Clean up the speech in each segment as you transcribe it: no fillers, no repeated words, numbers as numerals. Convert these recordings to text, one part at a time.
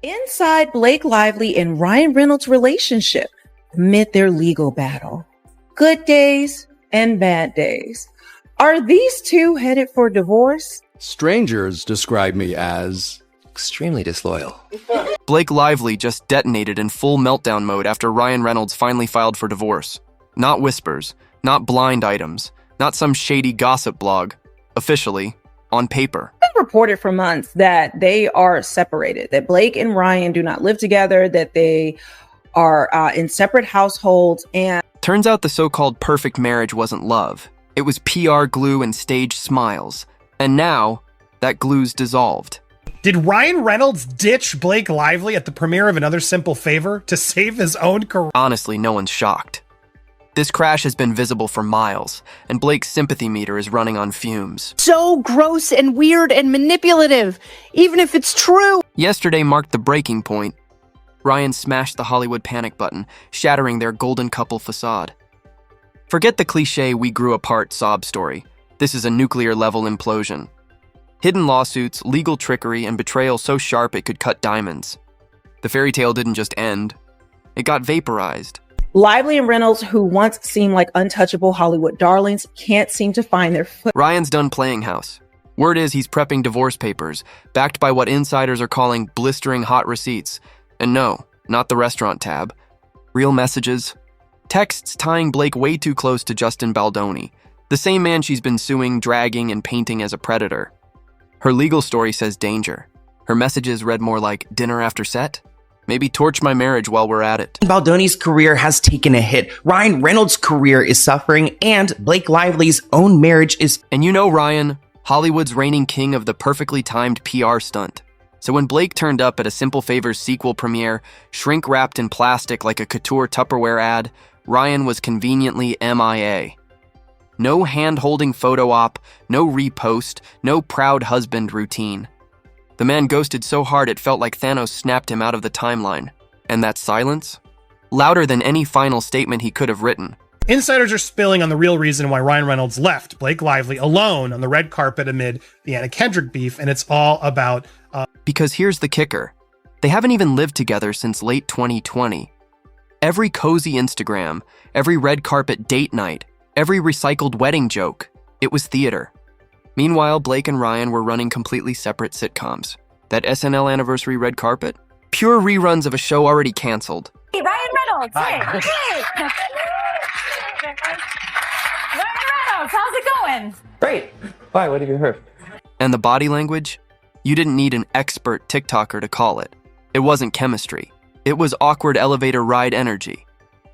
Inside Blake Lively and Ryan Reynolds' relationship amid their legal battle. Good days and bad days. Are these two headed for divorce? Strangers describe me as extremely disloyal. Blake Lively just detonated in full meltdown mode after Ryan Reynolds finally filed for divorce. Not whispers, not blind items, not some shady gossip blog. Officially, on paper. It's been reported for months that they are separated, that Blake and Ryan do not live together, that they are in separate households, and turns out the so-called perfect marriage wasn't love. It was PR glue and stage smiles. And now, that glue's dissolved. Did Ryan Reynolds ditch Blake Lively at the premiere of Another Simple Favor to save his own career? Honestly, no one's shocked. This crash has been visible for miles, and Blake's sympathy meter is running on fumes. So gross and weird and manipulative, even if it's true. Yesterday marked the breaking point. Ryan smashed the Hollywood panic button, shattering their golden couple facade. Forget the cliche "we grew apart" sob story. This is a nuclear-level implosion. Hidden lawsuits, legal trickery, and betrayal so sharp it could cut diamonds. The fairy tale didn't just end. It got vaporized. Lively and Reynolds, who once seemed like untouchable Hollywood darlings, can't seem to find their foot. Ryan's done playing house. Word is he's prepping divorce papers, backed by what insiders are calling blistering hot receipts. And no, not the restaurant tab. Real messages. Texts tying Blake way too close to Justin Baldoni, the same man she's been suing, dragging, and painting as a predator. Her legal story says danger. Her messages read more like dinner after set. Maybe torch my marriage while we're at it. Baldoni's career has taken a hit. Ryan Reynolds' career is suffering, and Blake Lively's own marriage is... And you know Ryan, Hollywood's reigning king of the perfectly timed PR stunt. So when Blake turned up at a Simple Favors sequel premiere, shrink-wrapped in plastic like a couture Tupperware ad, Ryan was conveniently MIA. No hand-holding photo op, no repost, no proud husband routine. The man ghosted so hard it felt like Thanos snapped him out of the timeline. And that silence? Louder than any final statement he could have written. Insiders are spilling on the real reason why Ryan Reynolds left Blake Lively alone on the red carpet amid the Anna Kendrick beef, and it's all about... Because here's the kicker. They haven't even lived together since late 2020. Every cozy Instagram, every red carpet date night, every recycled wedding joke, it was theater. Meanwhile, Blake and Ryan were running completely separate sitcoms. That SNL anniversary red carpet? Pure reruns of a show already canceled. Hey, Ryan Reynolds! Hey! Hey! Ryan Reynolds, how's it going? Great. Why? What have you heard? And the body language? You didn't need an expert TikToker to call it. It wasn't chemistry. It was awkward elevator ride energy.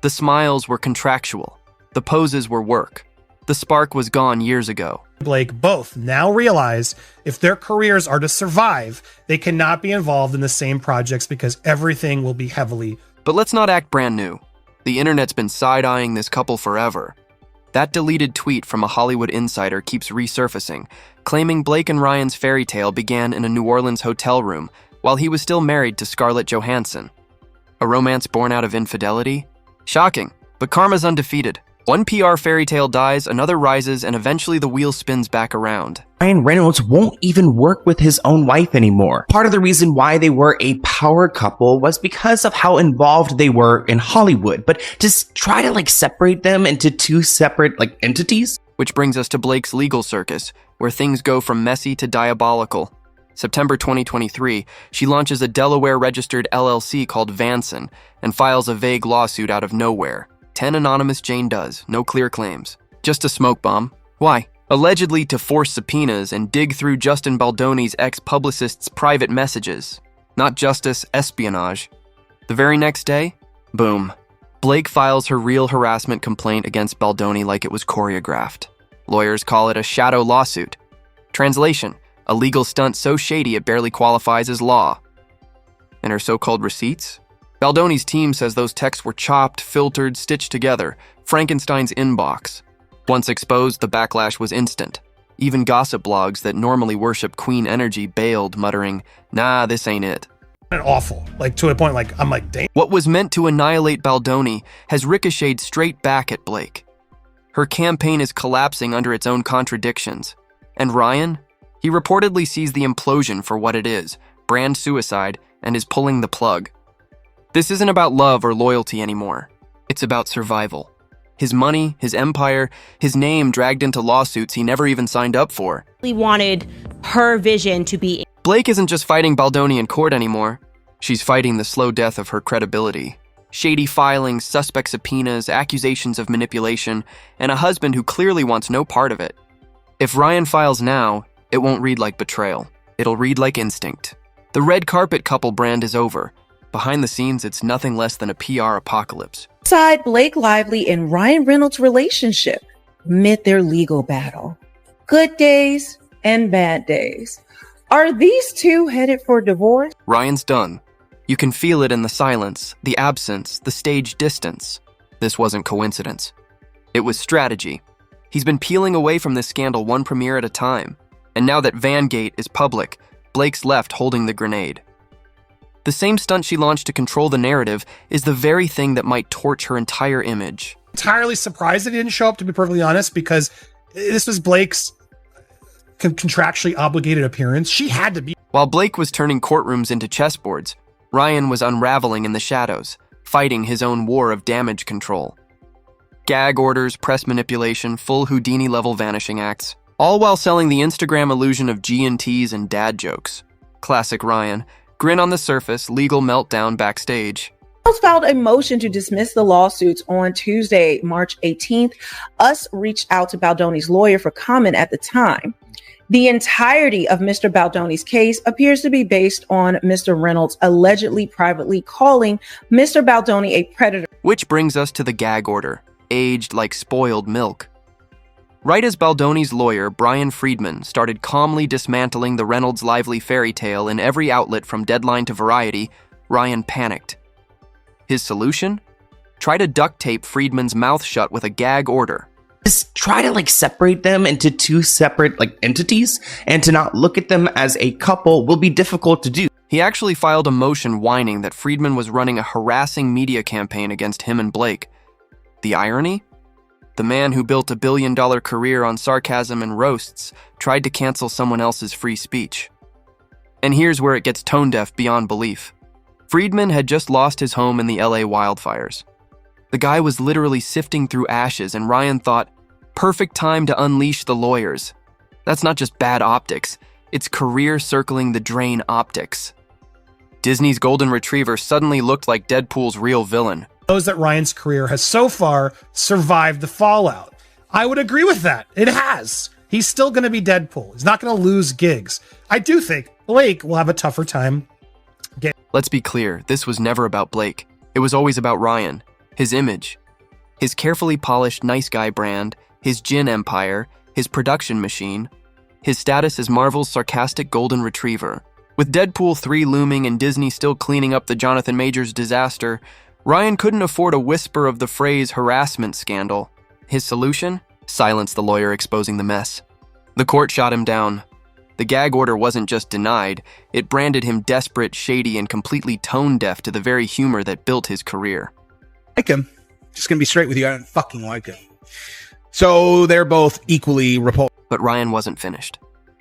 The smiles were contractual. The poses were work. The spark was gone years ago. Blake both now realize if their careers are to survive, they cannot be involved in the same projects because everything will be heavily... But let's not act brand new. The internet's been side-eyeing this couple forever. That deleted tweet from a Hollywood insider keeps resurfacing, claiming Blake and Ryan's fairy tale began in a New Orleans hotel room while he was still married to Scarlett Johansson. A romance born out of infidelity? Shocking, but karma's undefeated. One PR fairy tale dies, another rises, and eventually the wheel spins back around. Ryan Reynolds won't even work with his own wife anymore. Part of the reason why they were a power couple was because of how involved they were in Hollywood. But to try to separate them into two separate entities? Which brings us to Blake's legal circus, where things go from messy to diabolical. September 2023, she launches a Delaware-registered LLC called Vanson and files a vague lawsuit out of nowhere. 10 anonymous Jane Does, no clear claims. Just a smoke bomb. Why? Allegedly to force subpoenas and dig through Justin Baldoni's ex-publicist's private messages. Not justice, espionage. The very next day, boom. Blake files her real harassment complaint against Baldoni like it was choreographed. Lawyers call it a shadow lawsuit. Translation, a legal stunt so shady it barely qualifies as law. And her so-called receipts? Baldoni's team says those texts were chopped, filtered, stitched together, Frankenstein's inbox. Once exposed, the backlash was instant. Even gossip blogs that normally worship Queen energy bailed, muttering, nah, this ain't it. And awful, to a point I'm dang. What was meant to annihilate Baldoni has ricocheted straight back at Blake. Her campaign is collapsing under its own contradictions. And Ryan? He reportedly sees the implosion for what it is, brand suicide, and is pulling the plug. This isn't about love or loyalty anymore. It's about survival. His money, his empire, his name dragged into lawsuits he never even signed up for. We wanted her vision to be... Blake isn't just fighting Baldoni in court anymore. She's fighting the slow death of her credibility. Shady filings, suspect subpoenas, accusations of manipulation, and a husband who clearly wants no part of it. If Ryan files now, it won't read like betrayal. It'll read like instinct. The red carpet couple brand is over. Behind the scenes, it's nothing less than a PR apocalypse. Side Blake Lively and Ryan Reynolds' relationship amid their legal battle. Good days and bad days. Are these two headed for divorce? Ryan's done. You can feel it in the silence, the absence, the stage distance. This wasn't coincidence. It was strategy. He's been peeling away from this scandal one premiere at a time. And now that Vangate is public, Blake's left holding the grenade. The same stunt she launched to control the narrative is the very thing that might torch her entire image. Entirely surprised that he didn't show up, to be perfectly honest, because this was Blake's contractually obligated appearance. She had to be. While Blake was turning courtrooms into chessboards, Ryan was unraveling in the shadows, fighting his own war of damage control. Gag orders, press manipulation, full Houdini-level vanishing acts, all while selling the Instagram illusion of G&Ts and dad jokes. Classic Ryan. Grin on the surface, legal meltdown backstage. Reynolds filed a motion to dismiss the lawsuits on Tuesday, March 18th. Us reached out to Baldoni's lawyer for comment at the time. The entirety of Mr. Baldoni's case appears to be based on Mr. Reynolds allegedly privately calling Mr. Baldoni a predator. Which brings us to the gag order, aged like spoiled milk. Right as Baldoni's lawyer, Brian Friedman, started calmly dismantling the Reynolds Lively fairy tale in every outlet from Deadline to Variety, Ryan panicked. His solution? Try to duct tape Friedman's mouth shut with a gag order. Just try to separate them into two separate entities, and to not look at them as a couple will be difficult to do. He actually filed a motion whining that Friedman was running a harassing media campaign against him and Blake. The irony? The man who built a billion-dollar career on sarcasm and roasts tried to cancel someone else's free speech. And here's where it gets tone-deaf beyond belief. Friedman had just lost his home in the LA wildfires. The guy was literally sifting through ashes, and Ryan thought, perfect time to unleash the lawyers. That's not just bad optics, it's career circling the drain optics. Disney's golden retriever suddenly looked like Deadpool's real villain. Knows that Ryan's career has so far survived the fallout. I would agree with that. It has. He's still going to be Deadpool. He's not going to lose gigs. I do think Blake will have a tougher time. Let's be clear, this was never about Blake. It was always about Ryan, his image, his carefully polished nice guy brand, his gin empire, his production machine, his status as Marvel's sarcastic golden retriever. With Deadpool 3 looming and Disney still cleaning up the Jonathan Majors disaster, Ryan couldn't afford a whisper of the phrase harassment scandal. His solution? Silence the lawyer exposing the mess. The court shot him down. The gag order wasn't just denied, it branded him desperate, shady, and completely tone-deaf to the very humor that built his career. Like him. Just gonna be straight with you, I don't fucking like him. So they're both equally repulsive. But Ryan wasn't finished.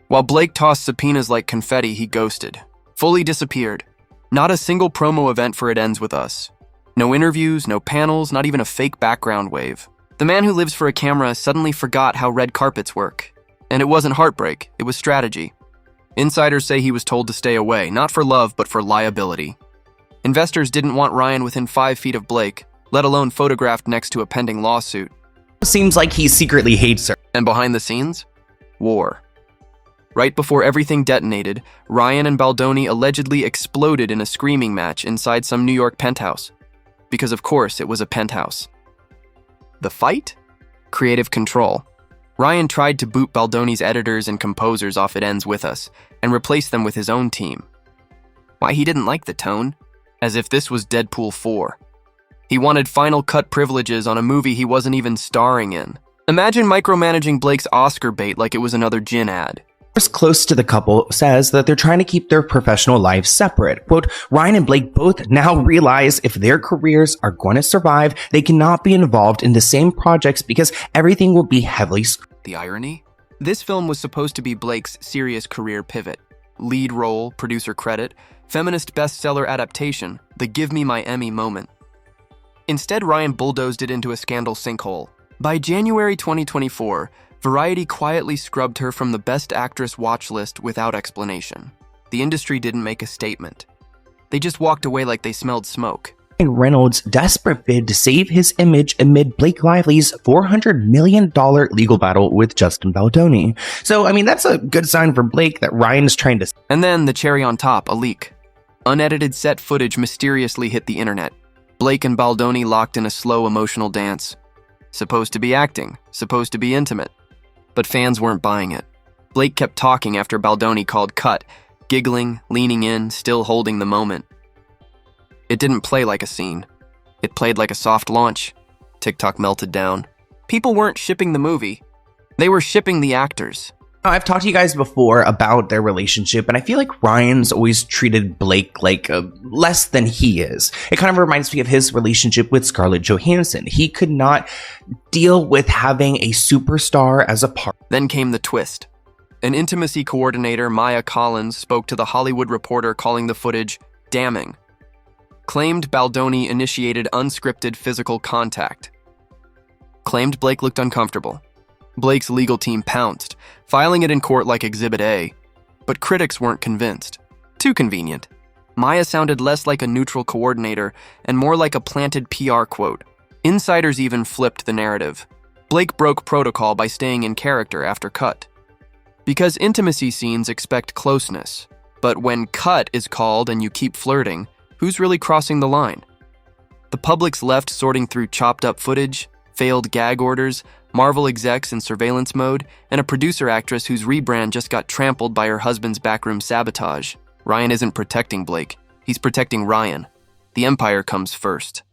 While Blake tossed subpoenas like confetti, he ghosted. Fully disappeared. Not a single promo event for It Ends With Us. No interviews, no panels, not even a fake background wave. The man who lives for a camera suddenly forgot how red carpets work. And it wasn't heartbreak, it was strategy. Insiders say he was told to stay away, not for love, but for liability. Investors didn't want Ryan within 5 feet of Blake, let alone photographed next to a pending lawsuit. Seems like he secretly hates her. And behind the scenes? War. Right before everything detonated, Ryan and Baldoni allegedly exploded in a screaming match inside some New York penthouse. Because of course it was a penthouse. The fight? Creative control. Ryan tried to boot Baldoni's editors and composers off It Ends With Us and replace them with his own team. Why, he didn't like the tone, as if this was Deadpool 4. He wanted final cut privileges on a movie he wasn't even starring in. Imagine micromanaging Blake's Oscar bait like it was another gin ad. Close to the couple says that they're trying to keep their professional lives separate. Quote, Ryan and Blake both now realize if their careers are going to survive, they cannot be involved in the same projects because everything will be heavily... The irony? This film was supposed to be Blake's serious career pivot. Lead role, producer credit, Feminist bestseller adaptation, the give me my Emmy moment. Instead, Ryan bulldozed it into a scandal sinkhole. By January 2024, Variety quietly scrubbed her from the Best Actress watch list without explanation. The industry didn't make a statement. They just walked away like they smelled smoke. Ryan Reynolds' desperate bid to save his image amid Blake Lively's $400 million legal battle with Justin Baldoni. So, I mean, that's a good sign for Blake that Ryan's trying to... And then, the cherry on top, a leak. Unedited set footage mysteriously hit the internet. Blake and Baldoni locked in a slow, emotional dance. Supposed to be acting, supposed to be intimate. But fans weren't buying it. Blake kept talking after Baldoni called cut, giggling, leaning in, still holding the moment. It didn't play like a scene. It played like a soft launch. TikTok melted down. People weren't shipping the movie. They were shipping the actors. I've talked to you guys before about their relationship, and I feel like Ryan's always treated Blake like less than he is. It kind of reminds me of his relationship with Scarlett Johansson. He could not deal with having a superstar as a part. Then came the twist. An intimacy coordinator, Maya Collins, spoke to The Hollywood Reporter, calling the footage damning. Claimed Baldoni initiated unscripted physical contact. Claimed Blake looked uncomfortable. Blake's legal team pounced, filing it in court like Exhibit A. But critics weren't convinced. Too convenient. Maya sounded less like a neutral coordinator and more like a planted PR quote. Insiders even flipped the narrative. Blake broke protocol by staying in character after cut. Because intimacy scenes expect closeness. But when cut is called and you keep flirting, who's really crossing the line? The public's left sorting through chopped up footage, failed gag orders, Marvel execs in surveillance mode, and a producer actress whose rebrand just got trampled by her husband's backroom sabotage. Ryan isn't protecting Blake. He's protecting Ryan. The empire comes first.